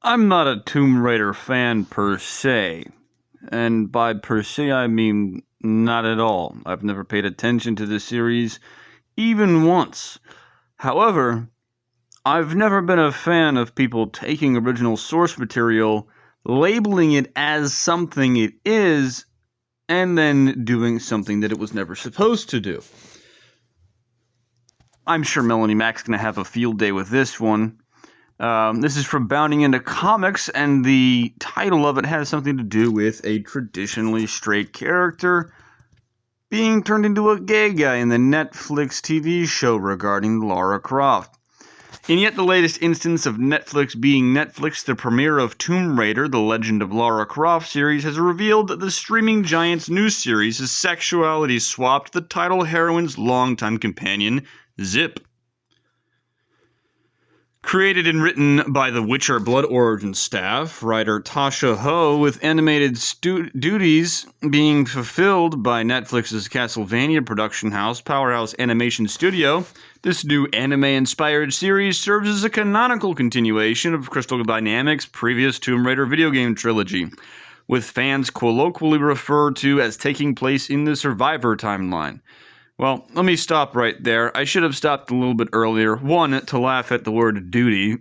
I'm not a Tomb Raider fan per se. And by per se, I mean not at all. I've never paid attention to this series even once. However, I've never been a fan of people taking original source material, labeling it as something it is, and then doing something that it was never supposed to do. I'm sure Melanie Mac's going to have a field day with this one. This is from Bounding Into Comics, and the title of it has something to do with a traditionally straight character being turned into a gay guy in the Netflix TV show regarding Lara Croft. In yet the latest instance of Netflix being Netflix, the premiere of Tomb Raider, The Legend of Lara Croft series has revealed that the streaming giant's new series has sexuality swapped the title heroine's longtime companion, Zip. Created and written by the Witcher Blood Origin staff, writer Tasha Ho, with animated duties being fulfilled by Netflix's Castlevania production house, Powerhouse Animation Studio, this new anime-inspired series serves as a canonical continuation of Crystal Dynamics' previous Tomb Raider video game trilogy, with fans colloquially referred to as taking place in the Survivor timeline. Well, let me stop right there. I should have stopped a little bit earlier. One, to laugh at the word duty.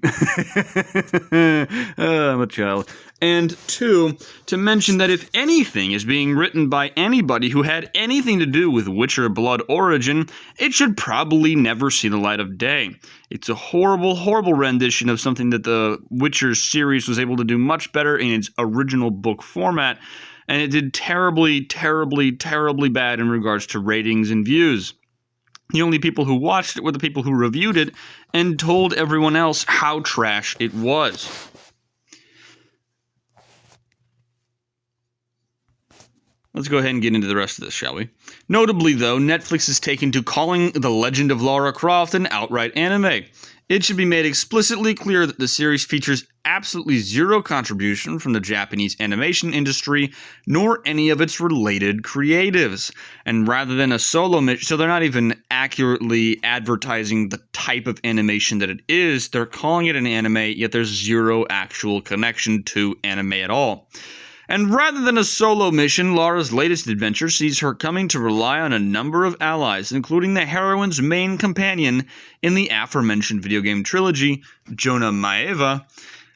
I'm a child. And two, to mention that if anything is being written by anybody who had anything to do with Witcher Blood Origin, it should probably never see the light of day. It's a horrible, horrible rendition of something that the Witcher series was able to do much better in its original book format, and it did terribly, terribly, terribly bad in regards to ratings and views. The only people who watched it were the people who reviewed it and told everyone else how trash it was. Let's go ahead and get into the rest of this, shall we? Notably, though, Netflix has taken to calling The Legend of Lara Croft an outright anime. It should be made explicitly clear that the series features absolutely zero contribution from the Japanese animation industry, nor any of its related creatives. And rather than a solo mission, so they're not even accurately advertising the type of animation that it is, they're calling it an anime, yet there's zero actual connection to anime at all. And rather than a solo mission, Lara's latest adventure sees her coming to rely on a number of allies, including the heroine's main companion in the aforementioned video game trilogy, Jonah Maeva,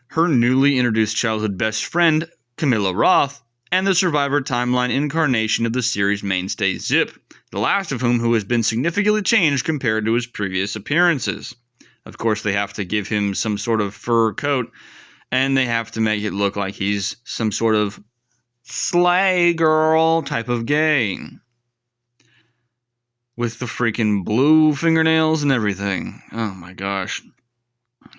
her newly introduced childhood best friend, Camilla Roth, and the Survivor timeline incarnation of the series' mainstay Zip, the last of whom has been significantly changed compared to his previous appearances. Of course, they have to give him some sort of fur coat, and they have to make it look like he's some sort of slay girl type of gay. With the freaking blue fingernails and everything. Oh my gosh.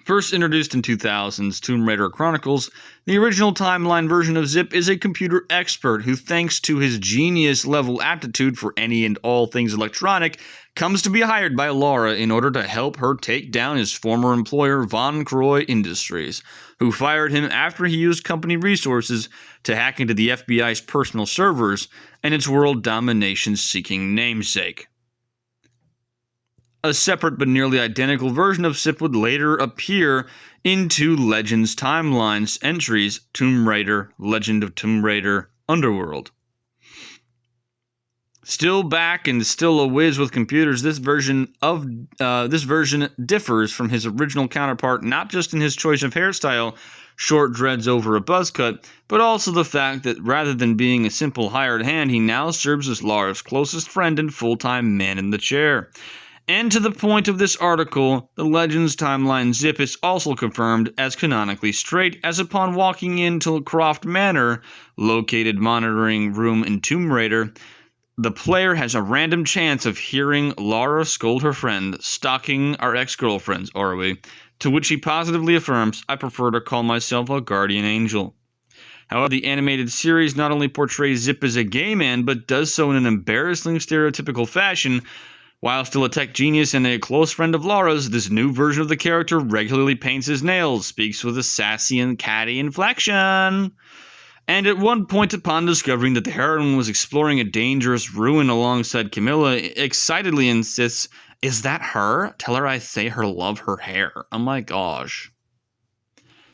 First introduced in 2000's Tomb Raider Chronicles, the original timeline version of Zip is a computer expert who, thanks to his genius-level aptitude for any and all things electronic, comes to be hired by Lara in order to help her take down his former employer, Von Croy Industries, who fired him after he used company resources to hack into the FBI's personal servers and its world domination-seeking namesake. A separate but nearly identical version of Zip would later appear into Legends Timeline's entries, Tomb Raider, Legend of Tomb Raider, Underworld. Still back and still a whiz with computers, this version differs from his original counterpart not just in his choice of hairstyle, short dreads over a buzz cut, but also the fact that rather than being a simple hired hand, he now serves as Lara's closest friend and full-time man in the chair. And to the point of this article, the Legends timeline Zip is also confirmed as canonically straight, as upon walking into Croft Manor, located monitoring room in Tomb Raider, the player has a random chance of hearing Lara scold her friend, "Stalking our ex-girlfriends, are we?" To which he positively affirms, "I prefer to call myself a guardian angel." However, the animated series not only portrays Zip as a gay man, but does so in an embarrassingly stereotypical fashion. While still a tech genius and a close friend of Lara's, this new version of the character regularly paints his nails, speaks with a sassy and catty inflection, and at one point upon discovering that the heroine was exploring a dangerous ruin alongside Camilla, excitedly insists, "Is that her? Tell her I say her love her hair." Oh my gosh.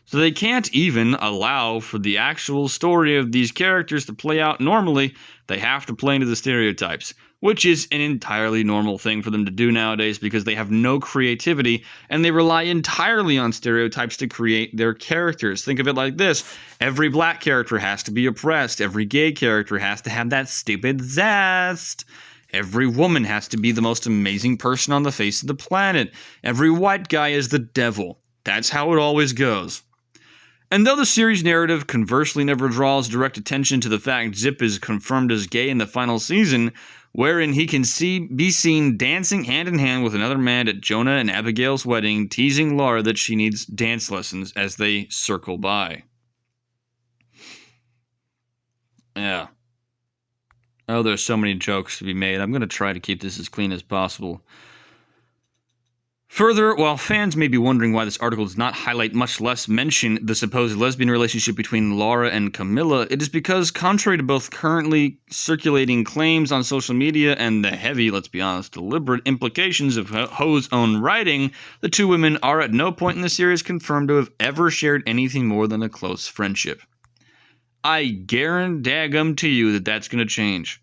So they can't even allow for the actual story of these characters to play out normally. They have to play into the stereotypes, which is an entirely normal thing for them to do nowadays because they have no creativity and they rely entirely on stereotypes to create their characters. Think of it like this. Every black character has to be oppressed. Every gay character has to have that stupid zest. Every woman has to be the most amazing person on the face of the planet. Every white guy is the devil. That's how it always goes. And though the series narrative conversely never draws direct attention to the fact Zip is confirmed as gay in the final season, wherein he can be seen dancing hand in hand with another man at Jonah and Abigail's wedding, teasing Laura that she needs dance lessons as they circle by. Yeah. Oh, there's so many jokes to be made. I'm going to try to keep this as clean as possible. Further, while fans may be wondering why this article does not highlight, much less mention, the supposed lesbian relationship between Laura and Camilla, it is because, contrary to both currently circulating claims on social media and the heavy, let's be honest, deliberate implications of Ho's own writing, the two women are at no point in the series confirmed to have ever shared anything more than a close friendship. I guarantee to you that that's going to change.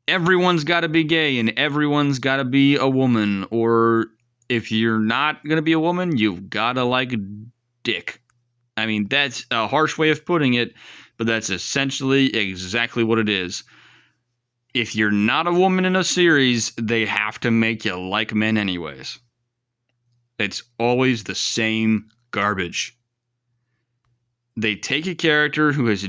Everyone's got to be gay and everyone's got to be a woman, or if you're not going to be a woman, you've got to like dick. I mean, that's a harsh way of putting it, but that's essentially exactly what it is. If you're not a woman in a series, they have to make you like men anyways. It's always the same garbage. They take a character who has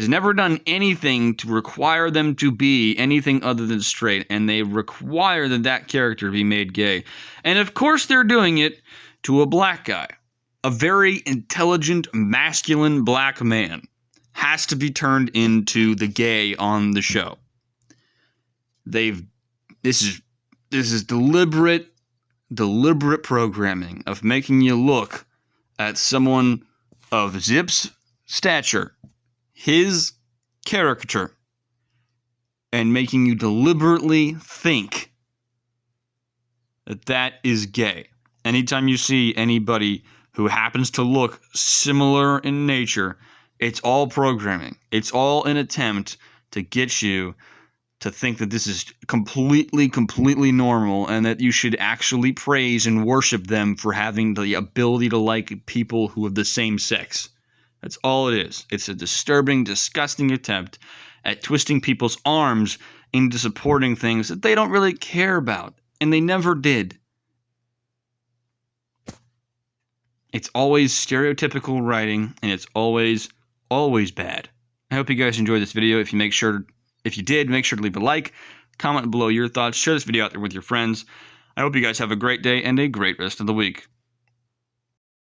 never done anything to require them to be anything other than straight, and they require that character be made gay. And of course they're doing it to a black guy. A very intelligent, masculine black man has to be turned into the gay on the show. This is deliberate programming of making you look at someone of Zip's stature, his caricature, and making you deliberately think that is gay. Anytime you see anybody who happens to look similar in nature, it's all programming. It's all an attempt to get you to think that this is completely normal and that you should actually praise and worship them for having the ability to like people who have the same sex. That's all it is. It's a disturbing, disgusting attempt at twisting people's arms into supporting things that they don't really care about, and they never did. It's always stereotypical writing, and it's always bad. I hope you guys enjoyed this video. If you did, make sure to leave a like, comment below your thoughts, share this video out there with your friends. I hope you guys have a great day and a great rest of the week.